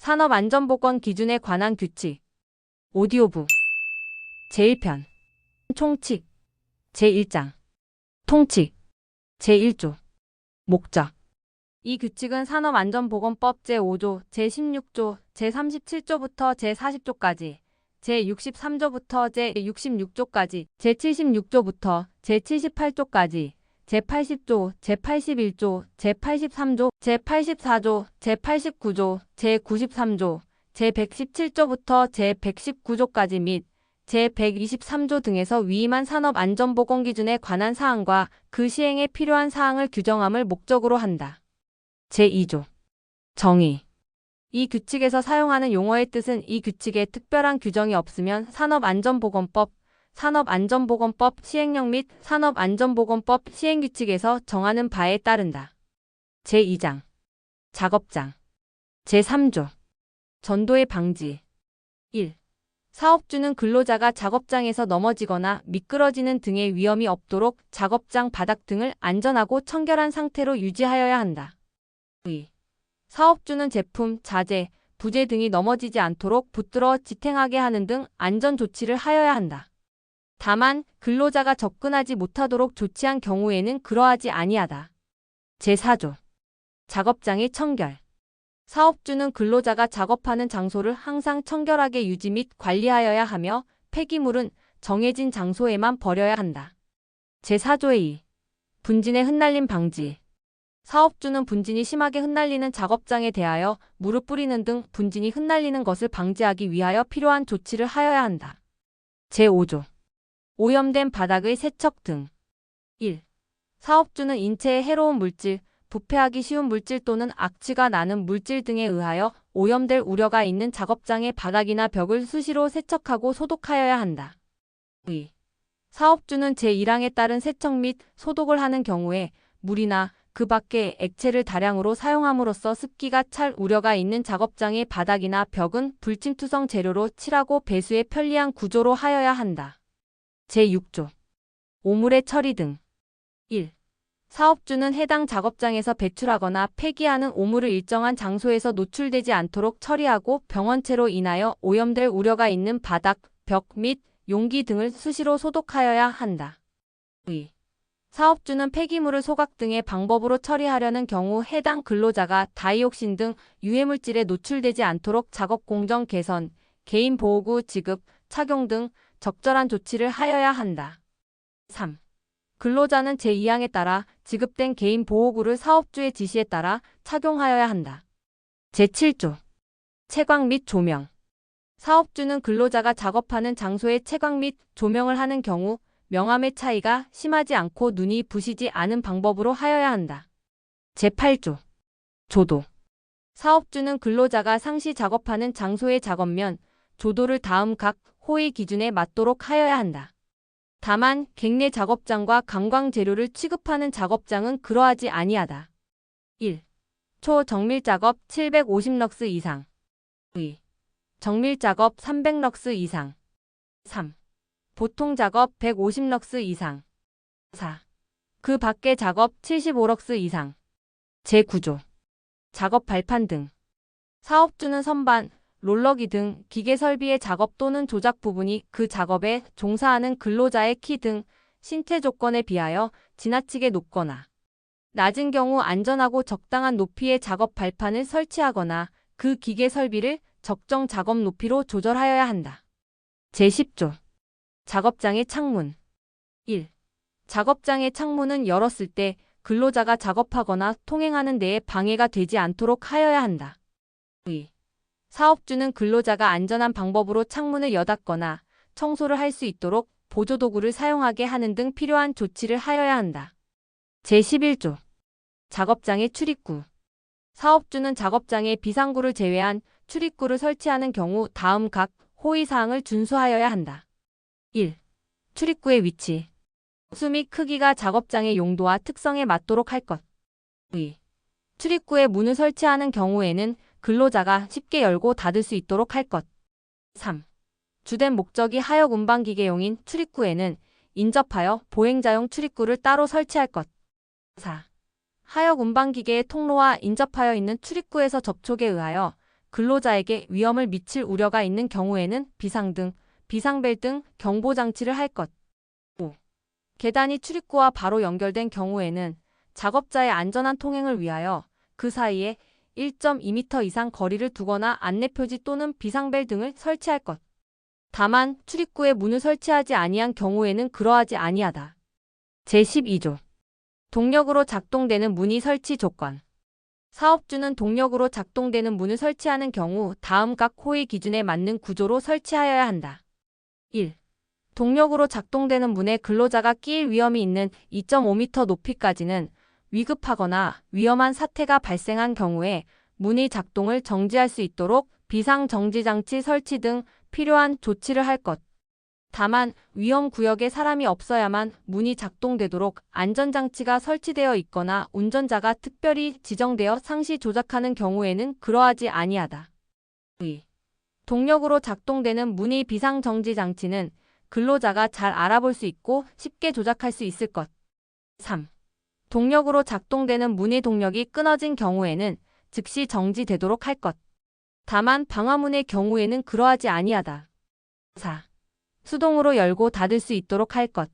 산업안전보건 기준에 관한 규칙. 오디오북. 제1편. 총칙. 제1장. 통칙. 제1조. 목적. 이 규칙은 산업안전보건법 제5조, 제16조, 제37조부터 제40조까지, 제63조부터 제66조까지, 제76조부터 제78조까지, 제80조, 제81조, 제83조, 제84조, 제89조, 제93조, 제117조부터 제119조까지 및 제123조 등에서 위임한 산업안전보건 기준에 관한 사항과 그 시행에 필요한 사항을 규정함을 목적으로 한다. 제2조. 정의. 이 규칙에서 사용하는 용어의 뜻은 이 규칙에 특별한 규정이 없으면 산업안전보건법, 산업안전보건법 시행령 및 산업안전보건법 시행규칙에서 정하는 바에 따른다. 제2장. 작업장. 제3조. 전도의 방지. 1. 사업주는 근로자가 작업장에서 넘어지거나 미끄러지는 등의 위험이 없도록 작업장 바닥 등을 안전하고 청결한 상태로 유지하여야 한다. 2. 사업주는 제품, 자재, 부재 등이 넘어지지 않도록 붙들어 지탱하게 하는 등 안전 조치를 하여야 한다. 다만 근로자가 접근하지 못하도록 조치한 경우에는 그러하지 아니하다. 제4조. 작업장의 청결. 사업주는 근로자가 작업하는 장소를 항상 청결하게 유지 및 관리하여야 하며 폐기물은 정해진 장소에만 버려야 한다. 제4조의 2. 분진의 흩날림 방지. 사업주는 분진이 심하게 흩날리는 작업장에 대하여 물을 뿌리는 등 분진이 흩날리는 것을 방지하기 위하여 필요한 조치를 하여야 한다. 제5조. 오염된 바닥의 세척 등. 1. 사업주는 인체에 해로운 물질, 부패하기 쉬운 물질 또는 악취가 나는 물질 등에 의하여 오염될 우려가 있는 작업장의 바닥이나 벽을 수시로 세척하고 소독하여야 한다. 2. 사업주는 제1항에 따른 세척 및 소독을 하는 경우에 물이나 그 밖의 액체를 다량으로 사용함으로써 습기가 찰 우려가 있는 작업장의 바닥이나 벽은 불침투성 재료로 칠하고 배수에 편리한 구조로 하여야 한다. 제6조. 오물의 처리 등. 1. 사업주는 해당 작업장에서 배출하거나 폐기하는 오물을 일정한 장소에서 노출되지 않도록 처리하고 병원체로 인하여 오염될 우려가 있는 바닥, 벽 및 용기 등을 수시로 소독하여야 한다. 2. 사업주는 폐기물을 소각 등의 방법으로 처리하려는 경우 해당 근로자가 다이옥신 등 유해물질에 노출되지 않도록 작업 공정 개선, 개인 보호구 지급, 착용 등 적절한 조치를 하여야 한다. 3. 근로자는 제2항에 따라 지급된 개인 보호구를 사업주의 지시에 따라 착용하여야 한다. 제7조. 채광 및 조명. 사업주는 근로자가 작업하는 장소에 채광 및 조명을 하는 경우 명암의 차이가 심하지 않고 눈이 부시지 않은 방법으로 하여야 한다. 제8조. 조도. 사업주는 근로자가 상시 작업하는 장소의 작업면, 조도를 다음 각 호의 기준에 맞도록 하여야 한다. 다만 객내 작업장과 관광 재료를 취급하는 작업장은 그러하지 아니하다. 1. 초정밀 작업 750럭스 이상. 2. 정밀 작업 300럭스 이상. 3. 보통 작업 150럭스 이상. 4. 그 밖의 작업 75럭스 이상. 제9조. 작업 발판 등. 사업주는 선반, 롤러기 등 기계 설비의 작업 또는 조작 부분이 그 작업에 종사하는 근로자의 키 등 신체 조건에 비하여 지나치게 높거나 낮은 경우 안전하고 적당한 높이의 작업 발판을 설치하거나 그 기계 설비를 적정 작업 높이로 조절하여야 한다. 제10조. 작업장의 창문. 1. 작업장의 창문은 열었을 때 근로자가 작업하거나 통행하는 데에 방해가 되지 않도록 하여야 한다. 2. 사업주는 근로자가 안전한 방법으로 창문을 여닫거나 청소를 할 수 있도록 보조도구를 사용하게 하는 등 필요한 조치를 하여야 한다. 제11조. 작업장의 출입구. 사업주는 작업장에 비상구를 제외한 출입구를 설치하는 경우 다음 각 호의사항을 준수하여야 한다. 1. 출입구의 위치. 수 및 크기가 작업장의 용도와 특성에 맞도록 할 것. 2. 출입구에 문을 설치하는 경우에는 근로자가 쉽게 열고 닫을 수 있도록 할 것. 3. 주된 목적이 하역 운반기계용인 출입구에는 인접하여 보행자용 출입구를 따로 설치할 것. 4. 하역 운반기계의 통로와 인접하여 있는 출입구에서 접촉에 의하여 근로자에게 위험을 미칠 우려가 있는 경우에는 비상등, 비상벨 등 경보장치를 할 것. 5. 계단이 출입구와 바로 연결된 경우에는 작업자의 안전한 통행을 위하여 그 사이에 1.2m 이상 거리를 두거나 안내표지 또는 비상벨 등을 설치할 것. 다만 출입구에 문을 설치하지 아니한 경우에는 그러하지 아니하다. 제12조. 동력으로 작동되는 문의 설치 조건. 사업주는 동력으로 작동되는 문을 설치하는 경우 다음 각 호의 기준에 맞는 구조로 설치하여야 한다. 1. 동력으로 작동되는 문에 근로자가 끼일 위험이 있는 2.5m 높이까지는 위급하거나 위험한 사태가 발생한 경우에 문의 작동을 정지할 수 있도록 비상정지장치 설치 등 필요한 조치를 할 것. 다만 위험구역에 사람이 없어야만 문이 작동되도록 안전장치가 설치되어 있거나 운전자가 특별히 지정되어 상시 조작하는 경우에는 그러하지 아니하다. 2. 동력으로 작동되는 문의 비상정지장치는 근로자가 잘 알아볼 수 있고 쉽게 조작할 수 있을 것. 3. 동력으로 작동되는 문의 동력이 끊어진 경우에는 즉시 정지되도록 할 것. 다만 방화문의 경우에는 그러하지 아니하다. 4. 수동으로 열고 닫을 수 있도록 할 것.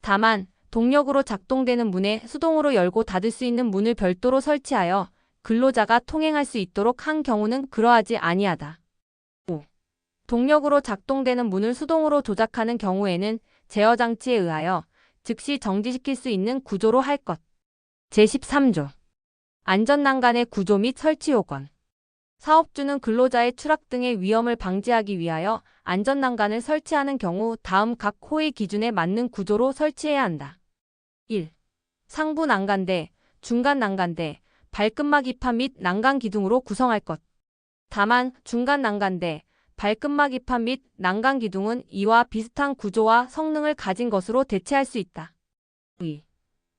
다만 동력으로 작동되는 문에 수동으로 열고 닫을 수 있는 문을 별도로 설치하여 근로자가 통행할 수 있도록 한 경우는 그러하지 아니하다. 5. 동력으로 작동되는 문을 수동으로 조작하는 경우에는 제어장치에 의하여 즉시 정지시킬 수 있는 구조로 할 것. 제13조. 안전난간의 구조 및 설치 요건. 사업주는 근로자의 추락 등의 위험을 방지하기 위하여 안전난간을 설치하는 경우 다음 각 호의 기준에 맞는 구조로 설치해야 한다. 1. 상부 난간대, 중간 난간대, 발끝막 입판 및 난간 기둥으로 구성할 것. 다만 중간 난간대, 발끝막 입판 및 난간 기둥은 이와 비슷한 구조와 성능을 가진 것으로 대체할 수 있다. 2.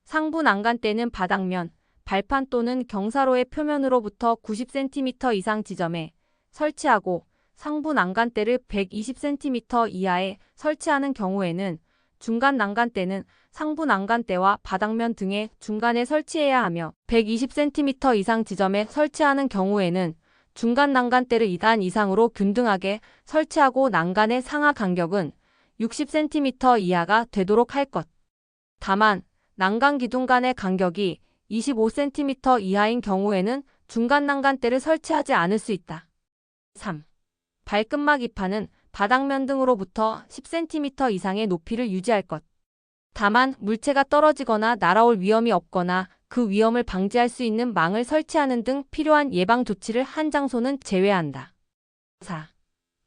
상부 난간대는 바닥면, 발판 또는 경사로의 표면으로부터 90cm 이상 지점에 설치하고 상부 난간대를 120cm 이하에 설치하는 경우에는 중간 난간대는 상부 난간대와 바닥면 등의 중간에 설치해야 하며 120cm 이상 지점에 설치하는 경우에는 중간 난간대를 2단 이상으로 균등하게 설치하고 난간의 상하 간격은 60cm 이하가 되도록 할 것. 다만 난간 기둥 간의 간격이 25cm 이하인 경우에는 중간 난간대를 설치하지 않을 수 있다. 3. 발끝막 입판은 바닥면 등으로부터 10cm 이상의 높이를 유지할 것. 다만 물체가 떨어지거나 날아올 위험이 없거나 그 위험을 방지할 수 있는 망을 설치하는 등 필요한 예방 조치를 한 장소는 제외한다. 4.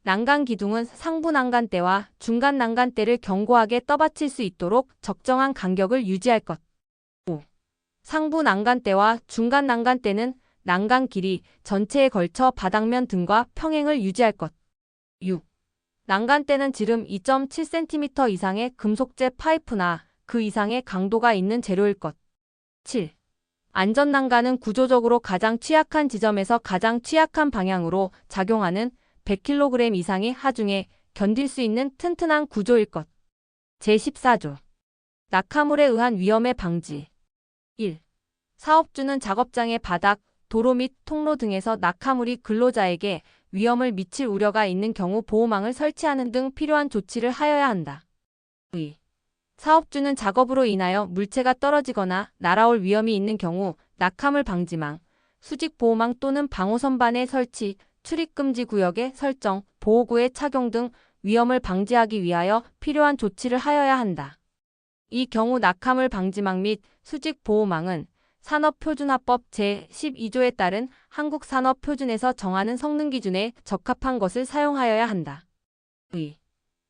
난간 기둥은 상부 난간대와 중간 난간대를 견고하게 떠받칠 수 있도록 적정한 간격을 유지할 것. 5. 상부 난간대와 중간 난간대는 난간 길이 전체에 걸쳐 바닥면 등과 평행을 유지할 것. 6. 난간대는 지름 2.7cm 이상의 금속재 파이프나 그 이상의 강도가 있는 재료일 것. 7. 안전난간은 구조적으로 가장 취약한 지점에서 가장 취약한 방향으로 작용하는 100kg 이상의 하중에 견딜 수 있는 튼튼한 구조일 것. 제14조. 낙하물에 의한 위험의 방지. 1. 사업주는 작업장의 바닥, 도로 및 통로 등에서 낙하물이 근로자에게 위험을 미칠 우려가 있는 경우 보호망을 설치하는 등 필요한 조치를 하여야 한다. 2. 사업주는 작업으로 인하여 물체가 떨어지거나 날아올 위험이 있는 경우 낙하물 방지망, 수직보호망 또는 방호선반의 설치, 출입금지 구역의 설정, 보호구의 착용 등 위험을 방지하기 위하여 필요한 조치를 하여야 한다. 이 경우 낙하물 방지망 및 수직보호망은 산업표준화법 제12조에 따른 한국산업표준에서 정하는 성능기준에 적합한 것을 사용하여야 한다.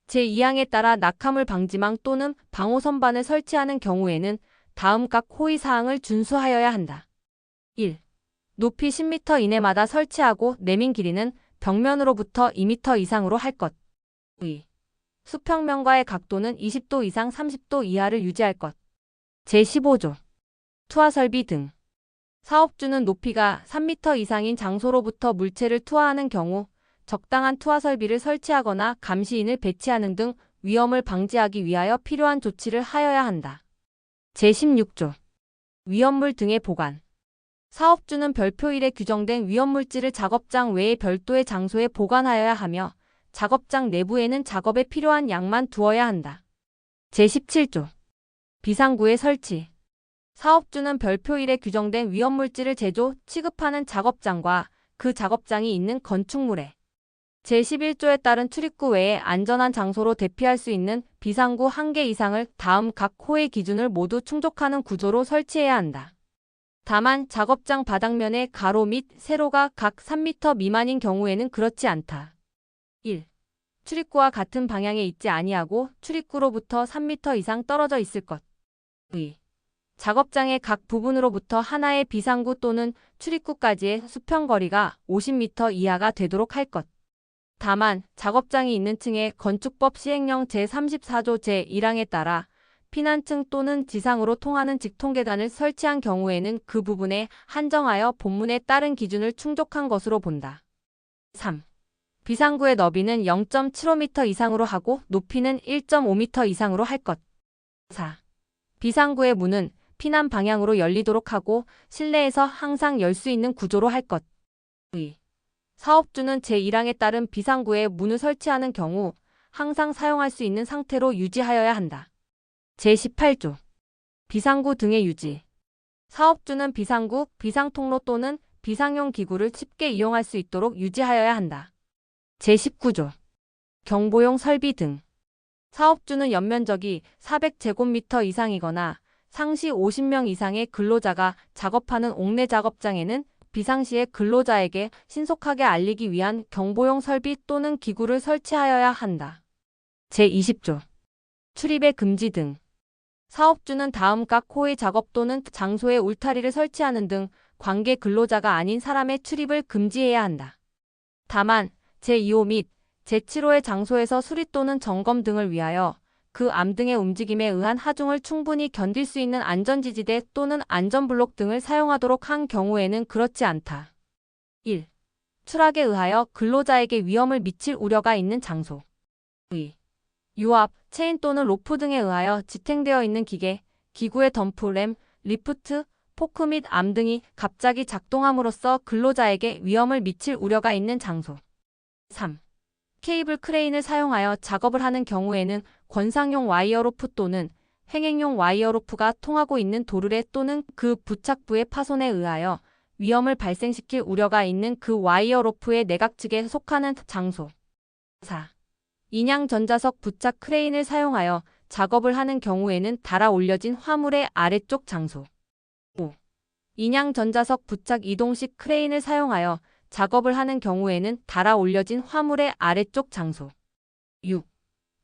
제2항에 따라 낙하물 방지망 또는 방호선반을 설치하는 경우에는 다음 각 호의 사항을 준수하여야 한다. 1. 높이 10m 이내마다 설치하고 내민 길이는 벽면으로부터 2m 이상으로 할 것. 2. 수평면과의 각도는 20도 이상 30도 이하를 유지할 것. 제15조. 투하설비 등. 사업주는 높이가 3m 이상인 장소로부터 물체를 투하하는 경우 적당한 투하설비를 설치하거나 감시인을 배치하는 등 위험을 방지하기 위하여 필요한 조치를 하여야 한다. 제16조. 위험물 등의 보관. 사업주는 별표일에 규정된 위험물질을 작업장 외에 별도의 장소에 보관하여야 하며 작업장 내부에는 작업에 필요한 양만 두어야 한다. 제17조 비상구의 설치. 사업주는 별표일에 규정된 위험물질을 제조, 취급하는 작업장과 그 작업장이 있는 건축물에 제11조에 따른 출입구 외에 안전한 장소로 대피할 수 있는 비상구 1개 이상을 다음 각 호의 기준을 모두 충족하는 구조로 설치해야 한다. 다만 작업장 바닥면의 가로 및 세로가 각 3m 미만인 경우에는 그렇지 않다. 1. 출입구와 같은 방향에 있지 아니하고 출입구로부터 3m 이상 떨어져 있을 것. 2. 작업장의 각 부분으로부터 하나의 비상구 또는 출입구까지의 수평거리가 50m 이하가 되도록 할 것. 다만 작업장이 있는 층에 건축법 시행령 제34조 제1항에 따라 피난층 또는 지상으로 통하는 직통계단을 설치한 경우에는 그 부분에 한정하여 본문에 따른 기준을 충족한 것으로 본다. 3. 비상구의 너비는 0.75m 이상으로 하고 높이는 1.5m 이상으로 할 것. 4. 비상구의 문은 피난 방향으로 열리도록 하고 실내에서 항상 열 수 있는 구조로 할 것. 2. 사업주는 제1항에 따른 비상구에 문을 설치하는 경우 항상 사용할 수 있는 상태로 유지하여야 한다. 제18조 비상구 등의 유지. 사업주는 비상구, 비상통로 또는 비상용 기구를 쉽게 이용할 수 있도록 유지하여야 한다. 제19조 경보용 설비 등. 사업주는 연면적이 400제곱미터 이상이거나 상시 50명 이상의 근로자가 작업하는 옥내 작업장에는 비상시에 근로자에게 신속하게 알리기 위한 경보용 설비 또는 기구를 설치하여야 한다. 제20조 출입의 금지 등. 사업주는 다음 각 호의 작업 또는 장소에 울타리를 설치하는 등 관계 근로자가 아닌 사람의 출입을 금지해야 한다. 다만 제2호 및 제7호의 장소에서 수리 또는 점검 등을 위하여 그 암 등의 움직임에 의한 하중을 충분히 견딜 수 있는 안전지지대 또는 안전블록 등을 사용하도록 한 경우에는 그렇지 않다. 1. 추락에 의하여 근로자에게 위험을 미칠 우려가 있는 장소. 2. 유압, 체인 또는 로프 등에 의하여 지탱되어 있는 기계, 기구의 덤프, 램, 리프트, 포크 및 암 등이 갑자기 작동함으로써 근로자에게 위험을 미칠 우려가 있는 장소. 3. 케이블 크레인을 사용하여 작업을 하는 경우에는 권상용 와이어로프 또는 횡행용 와이어로프가 통하고 있는 도르래 또는 그 부착부의 파손에 의하여 위험을 발생시킬 우려가 있는 그 와이어로프의 내각 측에 속하는 장소. 4. 인양 전자석 부착 크레인을 사용하여 작업을 하는 경우에는 달아 올려진 화물의 아래쪽 장소. 5. 인양 전자석 부착 이동식 크레인을 사용하여 작업을 하는 경우에는 달아 올려진 화물의 아래쪽 장소. 6.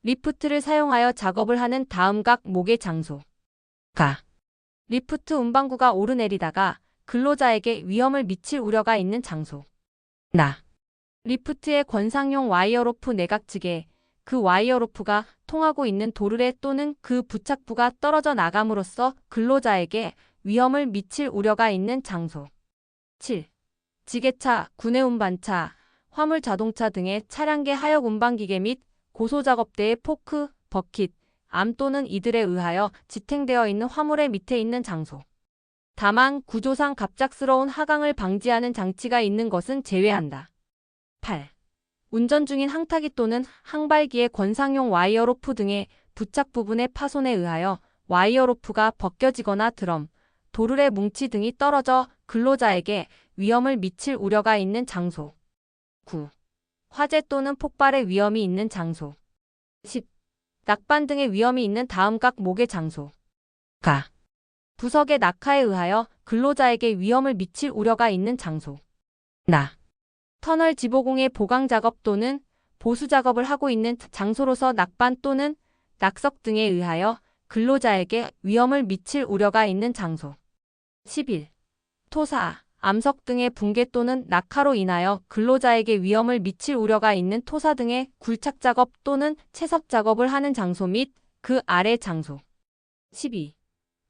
리프트를 사용하여 작업을 하는 다음 각 목의 장소. 가. 리프트 운반구가 오르내리다가 근로자에게 위험을 미칠 우려가 있는 장소. 나. 리프트의 권상용 와이어로프 내각 측에 그 와이어로프가 통하고 있는 도르래 또는 그 부착부가 떨어져 나감으로써 근로자에게 위험을 미칠 우려가 있는 장소. 7. 지게차, 구내 운반차, 화물 자동차 등의 차량계 하역 운반기계 및 고소작업대의 포크, 버킷, 암 또는 이들에 의하여 지탱되어 있는 화물의 밑에 있는 장소. 다만 구조상 갑작스러운 하강을 방지하는 장치가 있는 것은 제외한다. 8. 운전 중인 항타기 또는 항발기의 권상용 와이어로프 등의 부착 부분의 파손에 의하여 와이어로프가 벗겨지거나 드럼, 도르래 뭉치 등이 떨어져 근로자에게 위험을 미칠 우려가 있는 장소. 9. 화재 또는 폭발의 위험이 있는 장소. 10. 낙반 등의 위험이 있는 다음 각 목의 장소. 가. 부석의 낙하에 의하여 근로자에게 위험을 미칠 우려가 있는 장소. 나. 터널 지보공의 보강 작업 또는 보수 작업을 하고 있는 장소로서 낙반 또는 낙석 등에 의하여 근로자에게 위험을 미칠 우려가 있는 장소. 11. 토사, 암석 등의 붕괴 또는 낙하로 인하여 근로자에게 위험을 미칠 우려가 있는 토사 등의 굴착 작업 또는 채섭 작업을 하는 장소 및 그 아래 장소. 12.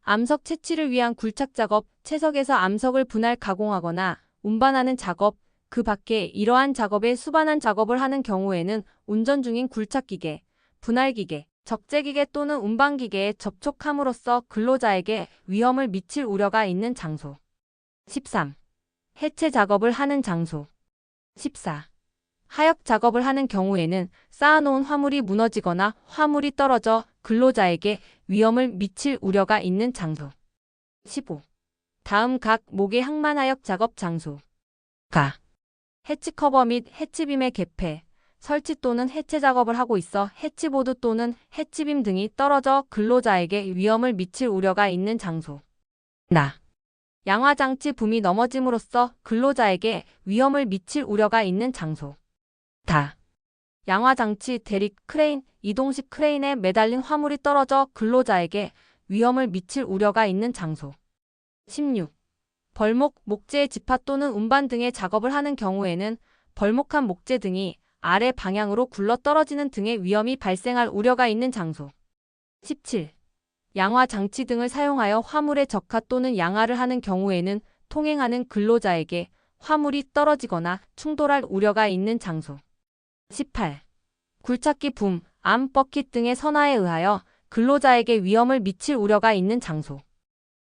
암석 채취를 위한 굴착 작업, 채석에서 암석을 분할 가공하거나 운반하는 작업, 그 밖에 이러한 작업에 수반한 작업을 하는 경우에는 운전 중인 굴착기계, 분할기계, 적재기계 또는 운반기계에 접촉함으로써 근로자에게 위험을 미칠 우려가 있는 장소. 13. 해체 작업을 하는 장소. 14. 하역 작업을 하는 경우에는 쌓아놓은 화물이 무너지거나 화물이 떨어져 근로자에게 위험을 미칠 우려가 있는 장소. 15. 다음 각 목의 항만하역 작업 장소. 가. 해치 커버 및 해치빔의 개폐, 설치 또는 해체 작업을 하고 있어 해치보드 또는 해치빔 등이 떨어져 근로자에게 위험을 미칠 우려가 있는 장소. 나. 양화장치 붐이 넘어짐으로써 근로자에게 위험을 미칠 우려가 있는 장소. 다. 양화장치, 대릭, 크레인, 이동식 크레인에 매달린 화물이 떨어져 근로자에게 위험을 미칠 우려가 있는 장소. 16. 벌목, 목재 지파 또는 운반 등의 작업을 하는 경우에는 벌목한 목재 등이 아래 방향으로 굴러 떨어지는 등의 위험이 발생할 우려가 있는 장소. 17. 양화 장치 등을 사용하여 화물의 적화 또는 양화를 하는 경우에는 통행하는 근로자에게 화물이 떨어지거나 충돌할 우려가 있는 장소. 18. 굴착기 붐, 암, 버킷 등의 선화에 의하여 근로자에게 위험을 미칠 우려가 있는 장소.